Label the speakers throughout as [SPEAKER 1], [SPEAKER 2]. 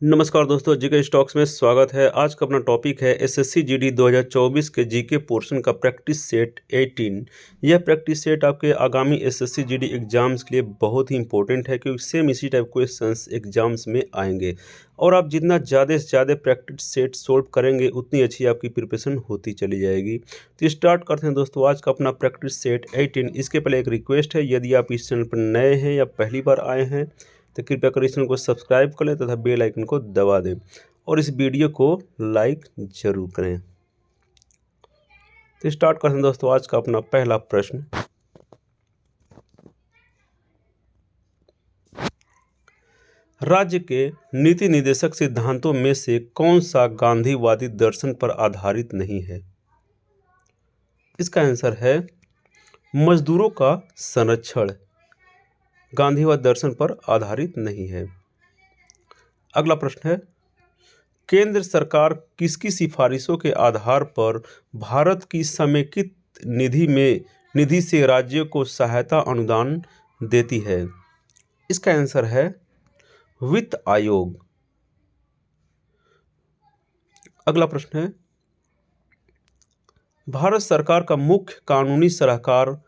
[SPEAKER 1] नमस्कार दोस्तों, GK stocks में स्वागत है। आज का अपना टॉपिक है एसएससी जीडी 2024 के जीके पोर्शन का प्रैक्टिस सेट 18। यह प्रैक्टिस सेट आपके आगामी एसएससी जीडी एग्जाम्स के लिए बहुत ही इंपॉर्टेंट है, क्योंकि सेम इसी टाइप क्वेश्चंस एग्जाम्स में आएंगे और आप जितना ज़्यादा से ज़्यादा प्रैक्टिस सेट सोल्व करेंगे उतनी अच्छी आपकी प्रिपरेशन होती चली जाएगी। तो स्टार्ट करते हैं दोस्तों आज का अपना प्रैक्टिस सेट 18। इसके पहले एक रिक्वेस्ट है, यदि आप इस चैनल पर नए हैं या पहली बार आए हैं तो कृपया कर इस चैनल को सब्सक्राइब कर लें तथा बेल आइकन को दबा दें और इस वीडियो को लाइक जरूर करें। तो स्टार्ट करते हैं दोस्तों आज का अपना पहला प्रश्न। राज्य के नीति निर्देशक सिद्धांतों में से कौन सा गांधीवादी दर्शन पर आधारित नहीं है? इसका आंसर है मजदूरों का संरक्षण गांधीवाद दर्शन पर आधारित नहीं है। अगला प्रश्न है, केंद्र सरकार किसकी सिफारिशों के आधार पर भारत की समेकित निधि से राज्यों को सहायता अनुदान देती है? इसका आंसर है वित्त आयोग। अगला प्रश्न है, भारत सरकार का मुख्य कानूनी सलाहकार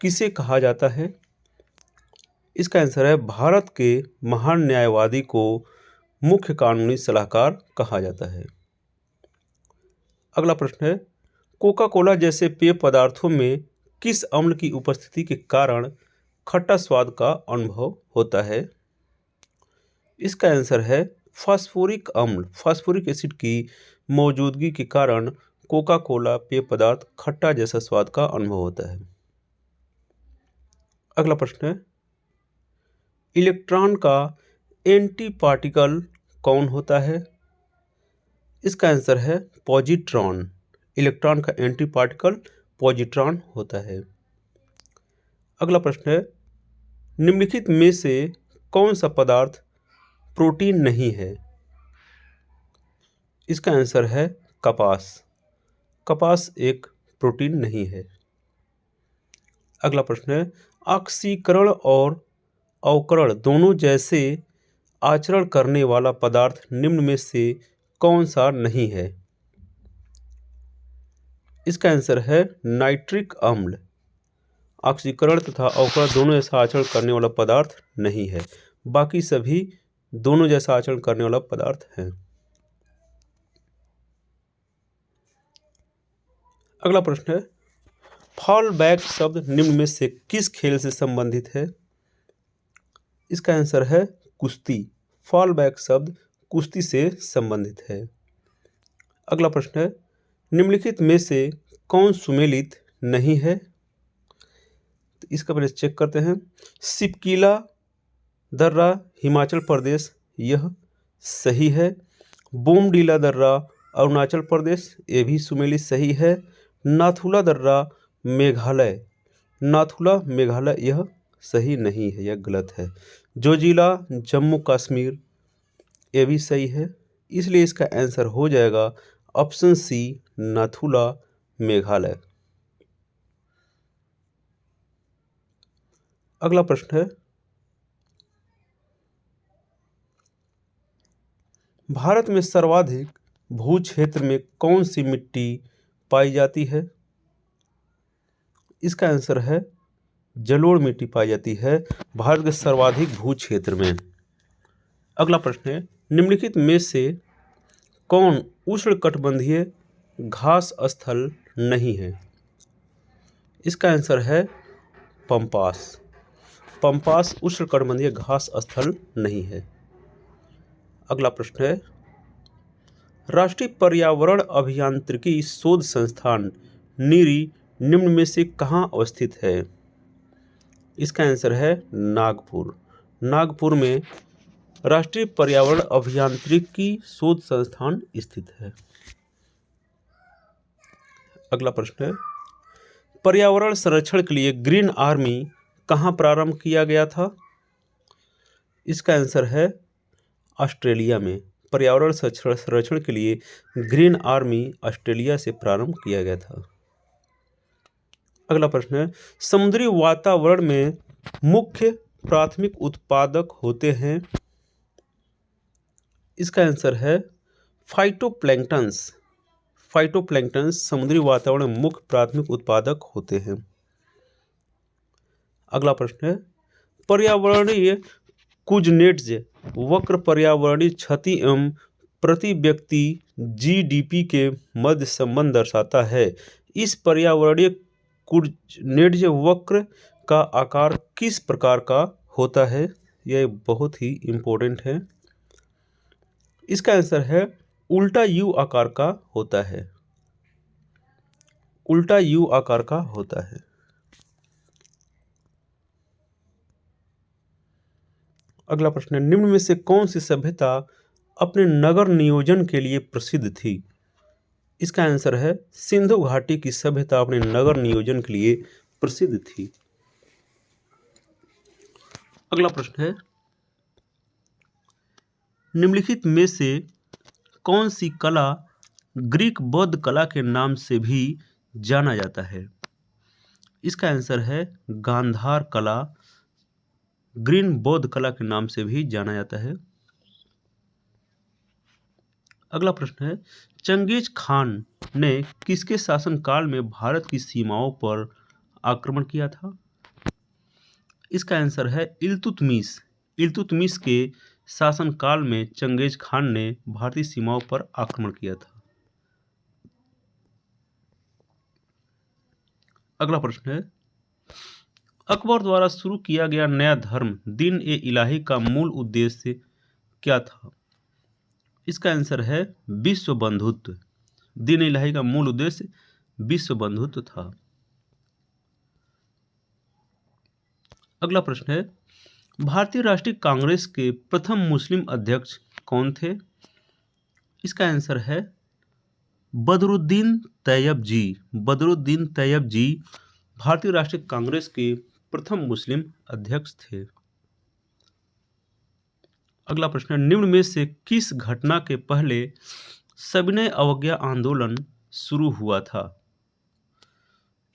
[SPEAKER 1] किसे कहा जाता है? इसका आंसर है भारत के महान न्यायवादी को मुख्य कानूनी सलाहकार कहा जाता है। अगला प्रश्न है, कोका कोला जैसे पेय पदार्थों में किस अम्ल की उपस्थिति के कारण खट्टा स्वाद का अनुभव होता है? इसका आंसर है फास्फोरिक अम्ल। फास्फोरिक एसिड की मौजूदगी के कारण कोका कोला पेय पदार्थ खट्टा जैसा स्वाद का अनुभव होता है। अगला प्रश्न है, इलेक्ट्रॉन का एंटी पार्टिकल कौन होता है? इसका आंसर है पॉजिट्रॉन। इलेक्ट्रॉन का एंटी पार्टिकल पॉजिट्रॉन होता है। अगला प्रश्न है, निम्नलिखित में से कौन सा पदार्थ प्रोटीन नहीं है? इसका आंसर है कपास। कपास एक प्रोटीन नहीं है। अगला प्रश्न है, ऑक्सीकरण और अवकरण दोनों जैसे आचरण करने वाला पदार्थ निम्न में से कौन सा नहीं है? इसका आंसर है नाइट्रिक अम्ल। ऑक्सीकरण तथा अवकरण दोनों जैसा आचरण करने वाला पदार्थ नहीं है, बाकी सभी दोनों जैसा आचरण करने वाला पदार्थ है। अगला प्रश्न है, फॉल बैक शब्द निम्न में से किस खेल से संबंधित है? इसका आंसर है कुश्ती। फॉल बैक शब्द कुश्ती से संबंधित है। अगला प्रश्न है, निम्नलिखित में से कौन सुमेलित नहीं है? तो इसका पहले चेक करते हैं। सिपकीला दर्रा हिमाचल प्रदेश, यह सही है। बोमडीला दर्रा अरुणाचल प्रदेश, ये भी सुमेलित सही है। नाथुला दर्रा मेघालय, नाथुला मेघालय यह सही नहीं है, यह गलत है। जोजिला जम्मू कश्मीर, ये भी सही है। इसलिए इसका आंसर हो जाएगा ऑप्शन सी नाथुला मेघालय। अगला प्रश्न है, भारत में सर्वाधिक भू क्षेत्र में कौन सी मिट्टी पाई जाती है? इसका आंसर है जलोढ़ मिट्टी पाई जाती है भारत के सर्वाधिक भू क्षेत्र में। अगला प्रश्न है, निम्नलिखित में से कौन उष्णकटिबंधीय घास स्थल नहीं है? इसका आंसर है पंपास। पंपास उष्णकटिबंधीय घास स्थल नहीं है। अगला प्रश्न है, राष्ट्रीय पर्यावरण अभियांत्रिकी शोध संस्थान नीरी निम्न में से कहाँ अवस्थित है? इसका आंसर है नागपुर। नागपुर में राष्ट्रीय पर्यावरण अभियांत्रिकी शोध संस्थान स्थित है। अगला प्रश्न है, पर्यावरण संरक्षण के लिए ग्रीन आर्मी कहाँ प्रारंभ किया गया था? इसका आंसर है ऑस्ट्रेलिया में। पर्यावरण संरक्षण के लिए ग्रीन आर्मी ऑस्ट्रेलिया से प्रारंभ किया गया था। अगला प्रश्न है, समुद्री वातावरण में मुख्य प्राथमिक उत्पादक होते हैं। इसका आंसर है फाइटोप्लैंक्टन्स। फाइटोप्लैंक्टन्स समुद्री वातावरण में मुख्य प्राथमिक उत्पादक होते हैं। अगला प्रश्न है, पर्यावरणीय कुजनेट्ज वक्र पर्यावरणीय क्षति एवं प्रति व्यक्ति जीडीपी के मध्य संबंध दर्शाता है। इस पर्यावरणीय कुजनेट्ज वक्र का आकार किस प्रकार का होता है? यह बहुत ही इंपॉर्टेंट है। इसका आंसर है उल्टा यू आकार का होता है। उल्टा यू आकार का होता है। अगला प्रश्न है, निम्न में से कौन सी सभ्यता अपने नगर नियोजन के लिए प्रसिद्ध थी? इसका आंसर है सिंधु घाटी की सभ्यता अपने नगर नियोजन के लिए प्रसिद्ध थी। अगला प्रश्न है, निम्नलिखित में से कौन सी कला ग्रीक बौद्ध कला के नाम से भी जाना जाता है? इसका आंसर है गांधार कला ग्रीन बौद्ध कला के नाम से भी जाना जाता है। अगला प्रश्न है, चंगेज खान ने किसके शासनकाल में भारत की सीमाओं पर आक्रमण किया था? इसका आंसर है इल्तुतमिश। इल्तुतमिश के शासनकाल में चंगेज खान ने भारतीय सीमाओं पर आक्रमण किया था। अगला प्रश्न है, अकबर द्वारा शुरू किया गया नया धर्म दीन ए इलाही का मूल उद्देश्य क्या था? इसका आंसर है विश्व बंधुत्व। दीन ए इलाही का मूल उद्देश्य विश्व बंधुत्व था। अगला प्रश्न है, भारतीय राष्ट्रीय कांग्रेस के प्रथम मुस्लिम अध्यक्ष कौन थे? इसका आंसर है बदरुद्दीन तैयब जी। बदरुद्दीन तैयब जी भारतीय राष्ट्रीय कांग्रेस के प्रथम मुस्लिम अध्यक्ष थे। अगला प्रश्न है, निम्न में से किस घटना के पहले सविनय अवज्ञा आंदोलन शुरू हुआ था?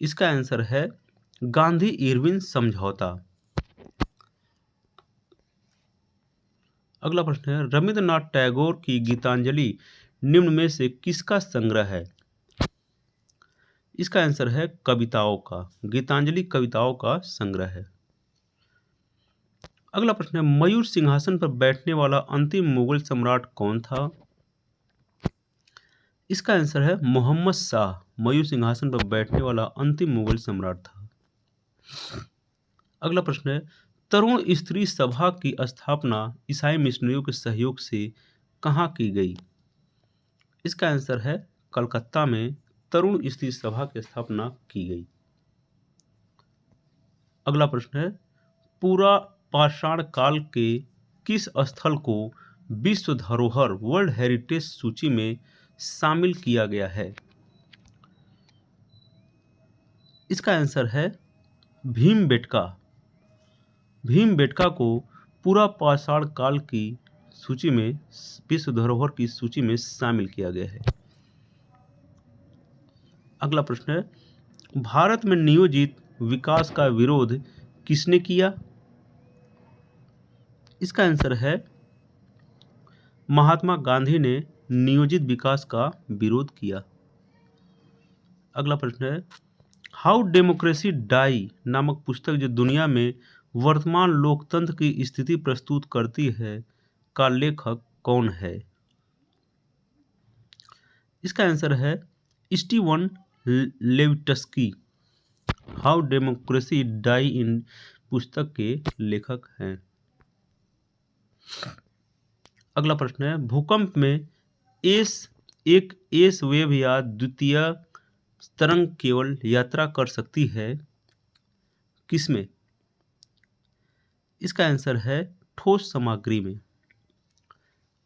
[SPEAKER 1] इसका आंसर है गांधी इरविन समझौता। अगला प्रश्न है, रविंद्रनाथ टैगोर की गीतांजलि निम्न में से किसका संग्रह है? इसका आंसर है कविताओं का। गीतांजलि कविताओं का संग्रह है। अगला प्रश्न है, मयूर सिंहासन पर बैठने वाला अंतिम मुगल सम्राट कौन था? इसका आंसर है मोहम्मद शाह। मयूर सिंहासन पर बैठने वाला अंतिम मुगल सम्राट था। अगला प्रश्न है, तरुण स्त्री सभा की स्थापना ईसाई मिशनरियों के सहयोग से कहाँ की गई? इसका आंसर है कलकत्ता में तरुण स्त्री सभा की स्थापना की गई। अगला प्रश्न है, पूरा पाषाण काल के किस स्थल को विश्व धरोहर वर्ल्ड हेरिटेज सूची में शामिल किया गया है? इसका आंसर है भीमबेटका। भीमबेटका को पूरा पाषाण काल की सूची में विश्व धरोहर की सूची में शामिल किया गया है। अगला प्रश्न है, भारत में नियोजित विकास का विरोध किसने किया? इसका आंसर है महात्मा गांधी ने नियोजित विकास का विरोध किया। अगला प्रश्न है, हाउ डेमोक्रेसी डाई नामक पुस्तक जो दुनिया में वर्तमान लोकतंत्र की स्थिति प्रस्तुत करती है का लेखक कौन है? इसका आंसर है स्टीवन लेविटस्की। हाउ डेमोक्रेसी डाई इन पुस्तक के लेखक हैं। अगला प्रश्न है, भूकंप में एक एस वेव या द्वितीय तरंग केवल यात्रा कर सकती है किसमें? इसका आंसर है ठोस सामग्री में।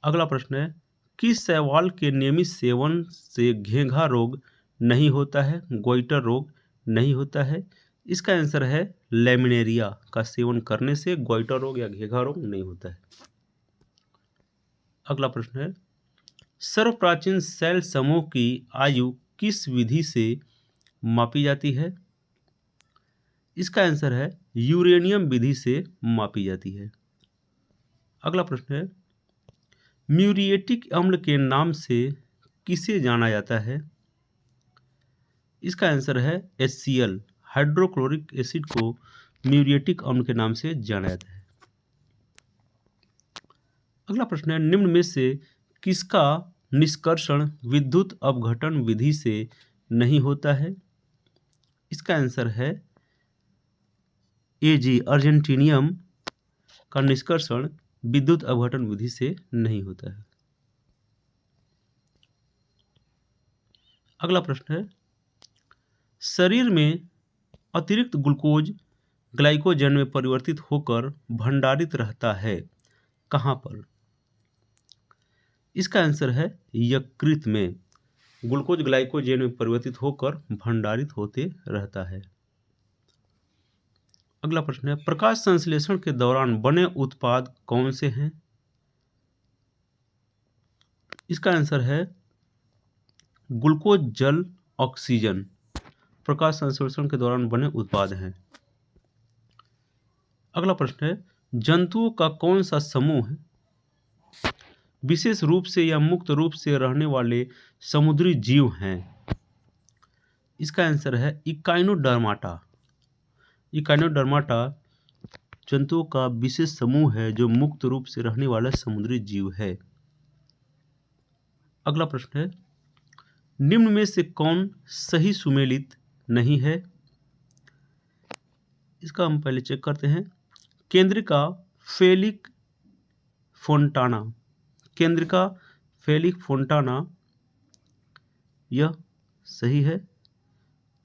[SPEAKER 1] अगला प्रश्न है, किस शैवाल के नियमित सेवन से घेंघा रोग नहीं होता है, गोइटर रोग नहीं होता है? इसका आंसर है लैमिनेरिया का सेवन करने से गोइटर रोग या घेंघा रोग नहीं होता है। अगला प्रश्न है, सर्वप्राचीन सेल समूह की आयु किस विधि से मापी जाती है? इसका आंसर है यूरेनियम विधि से मापी जाती है। अगला प्रश्न है, म्यूरिएटिक अम्ल के नाम से किसे जाना जाता है? इसका आंसर है HCl। हाइड्रोक्लोरिक एसिड को म्यूरिएटिक अम्ल के नाम से जाना जाता है। अगला प्रश्न है, निम्न में से किसका निष्कर्षण विद्युत अपघटन विधि से नहीं होता है? इसका आंसर है Ag, अर्जेंटीनियम का निष्कर्षण विद्युत अपघटन विधि से नहीं होता है। अगला प्रश्न है, शरीर में अतिरिक्त ग्लूकोज ग्लाइकोजन में परिवर्तित होकर भंडारित रहता है, कहाँ पर? इसका आंसर है यकृत में ग्लूकोज ग्लाइकोजन में परिवर्तित होकर भंडारित होते रहता है। अगला प्रश्न है, प्रकाश संश्लेषण के दौरान बने उत्पाद कौन से हैं? इसका आंसर है ग्लूकोज जल ऑक्सीजन प्रकाश संश्लेषण के दौरान बने उत्पाद हैं। अगला प्रश्न है, जंतुओं का कौन सा समूह विशेष रूप से या मुक्त रूप से रहने वाले समुद्री जीव हैं? इसका आंसर है इकाइनोडर्माटा। इकाइनोडर्माटा जंतुओं का विशेष समूह है जो मुक्त रूप से रहने वाला समुद्री जीव है। अगला प्रश्न है, निम्न में से कौन सही सुमेलित नहीं है? इसका हम पहले चेक करते हैं। केंद्रिका फेलिक फोंटाना, केंद्रिका फेलिक फोंटाना यह सही है।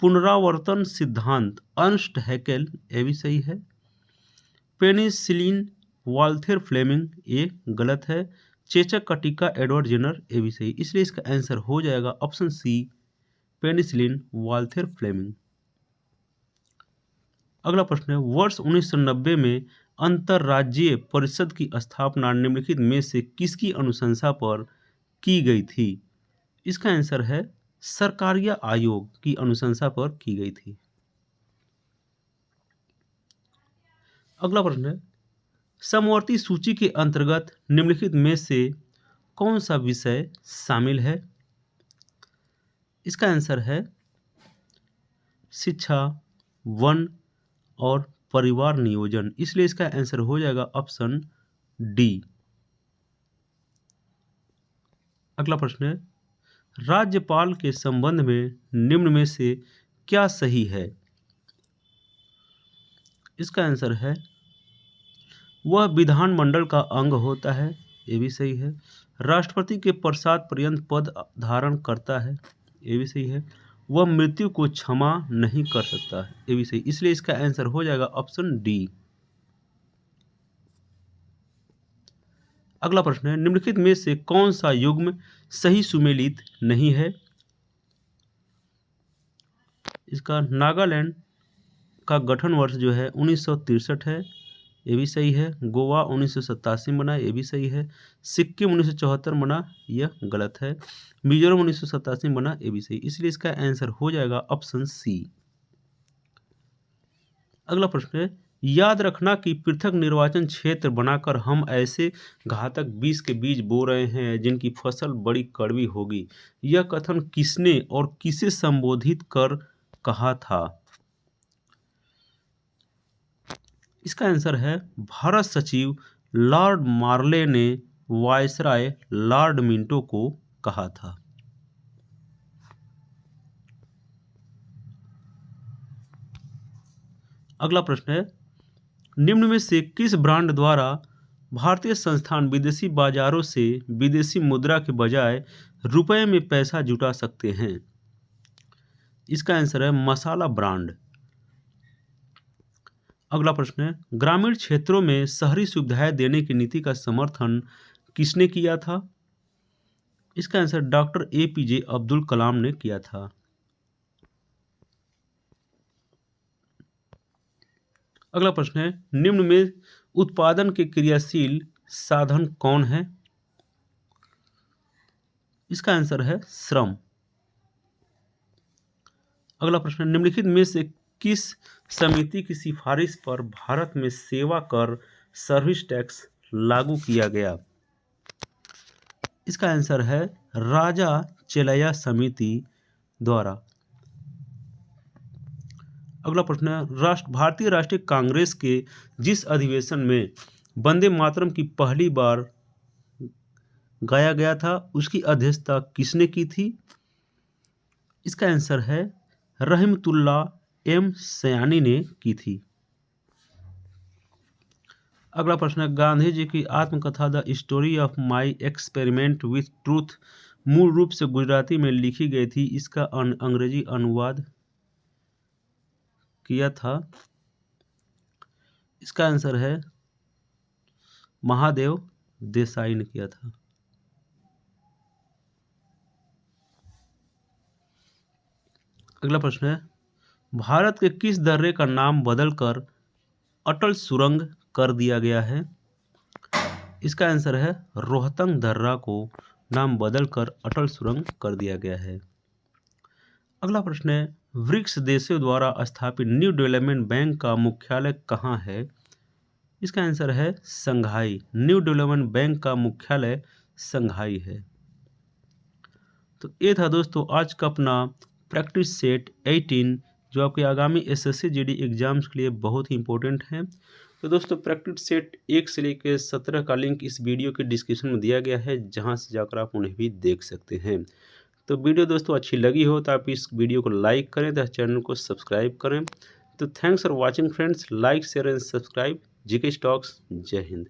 [SPEAKER 1] पुनरावर्तन सिद्धांत अर्नस्ट हैकेल यह भी सही है। पेनिसिलिन वाल्थेर फ्लेमिंग ये गलत है। चेचक का टीका एडवर्ड जेनर ये भी सही, इसलिए इसका आंसर हो जाएगा ऑप्शन सी पेनिसिलिन वाल्थेर फ्लेमिंग। अगला प्रश्न है, वर्ष 1990 में अंतर्राज्यीय परिषद की स्थापना निम्नलिखित में से किसकी अनुशंसा पर की गई थी? इसका आंसर है सरकारिया आयोग की अनुशंसा पर की गई थी। अगला प्रश्न है, समवर्ती सूची के अंतर्गत निम्नलिखित में से कौन सा विषय शामिल है? इसका आंसर है शिक्षा, वन और परिवार नियोजन, इसलिए इसका आंसर हो जाएगा ऑप्शन डी। अगला प्रश्न है, राज्यपाल के संबंध में निम्न में से क्या सही है? इसका आंसर है वह विधानमंडल का अंग होता है, ये भी सही है। राष्ट्रपति के पश्चात पर्यंत पद धारण करता है, ये भी सही है। वह मृत्यु को क्षमा नहीं कर सकता है, ये भी सही, इसलिए इसका आंसर हो जाएगा ऑप्शन डी। अगला प्रश्न है, निम्नलिखित में से कौन सा युग्म सही सुमेलित नहीं है? इसका नागालैंड का गठन वर्ष जो है 1963 है, ये भी सही है। गोवा 1987 में बना, ये भी सही है। सिक्किम 1974 में बना, यह गलत है। मिजोरम 1987 में बना, ये भी सही, इसलिए इसका आंसर हो जाएगा ऑप्शन सी। अगला प्रश्न है, याद रखना कि पृथक निर्वाचन क्षेत्र बनाकर हम ऐसे घातक बीज के बीज बो रहे हैं जिनकी फसल बड़ी कड़वी होगी। यह कथन किसने और किसे संबोधित कर कहा था? इसका आंसर है भारत सचिव लॉर्ड मार्ले ने वायसराय लॉर्ड मिंटो को कहा था। अगला प्रश्न है, निम्न में से किस ब्रांड द्वारा भारतीय संस्थान विदेशी बाजारों से विदेशी मुद्रा के बजाय रुपए में पैसा जुटा सकते हैं? इसका आंसर है मसाला ब्रांड। अगला प्रश्न है, ग्रामीण क्षेत्रों में शहरी सुविधाएं देने की नीति का समर्थन किसने किया था? इसका answer doctor APJ Abdul Kalam ने किया था। अगला प्रश्न है, निम्न में उत्पादन के क्रियाशील साधन कौन है? इसका आंसर है श्रम। अगला प्रश्न है, निम्नलिखित में से किस समिति की सिफारिश पर भारत में सेवा कर सर्विस टैक्स लागू किया गया? इसका आंसर है राजा चेलैया समिति द्वारा। अगला प्रश्न है, भारतीय राष्ट्रीय कांग्रेस के जिस अधिवेशन में वंदे मातरम की पहली बार गाया गया था उसकी अध्यक्षता किसने की थी? इसका आंसर है रहमतुल्ला एम सयानी ने की थी। अगला प्रश्न है, गांधी जी की आत्मकथा the story of my experiment with truth मूल रूप से गुजराती में लिखी गई थी, इसका अंग्रेजी अनुवाद किया था। इसका आंसर है महादेव देसाई ने किया था। अगला प्रश्न है, भारत के किस दर्रे का नाम बदलकर अटल सुरंग कर दिया गया है? इसका आंसर है रोहतांग दर्रा को नाम बदलकर अटल सुरंग कर दिया गया है। अगला प्रश्न है, ब्रिक्स देशों द्वारा स्थापित न्यू डेवलपमेंट बैंक का मुख्यालय कहाँ है? इसका आंसर है संघाई। न्यू डेवलपमेंट बैंक का मुख्यालय संघाई है। तो ये था दोस्तों आज का अपना प्रैक्टिस सेट 18 जो आपके आगामी एसएससी जीडी एग्जाम्स के लिए बहुत ही इंपॉर्टेंट है। तो दोस्तों प्रैक्टिस सेट 1 से लेकर 17 का लिंक इस वीडियो के डिस्क्रिप्शन में दिया गया है, जहां से जाकर आप उन्हें भी देख सकते हैं। तो वीडियो दोस्तों अच्छी लगी हो तो आप इस वीडियो को लाइक करें तथा चैनल को सब्सक्राइब करें। तो thanks for watching friends, like share and subscribe. GK stocks. जय हिंद।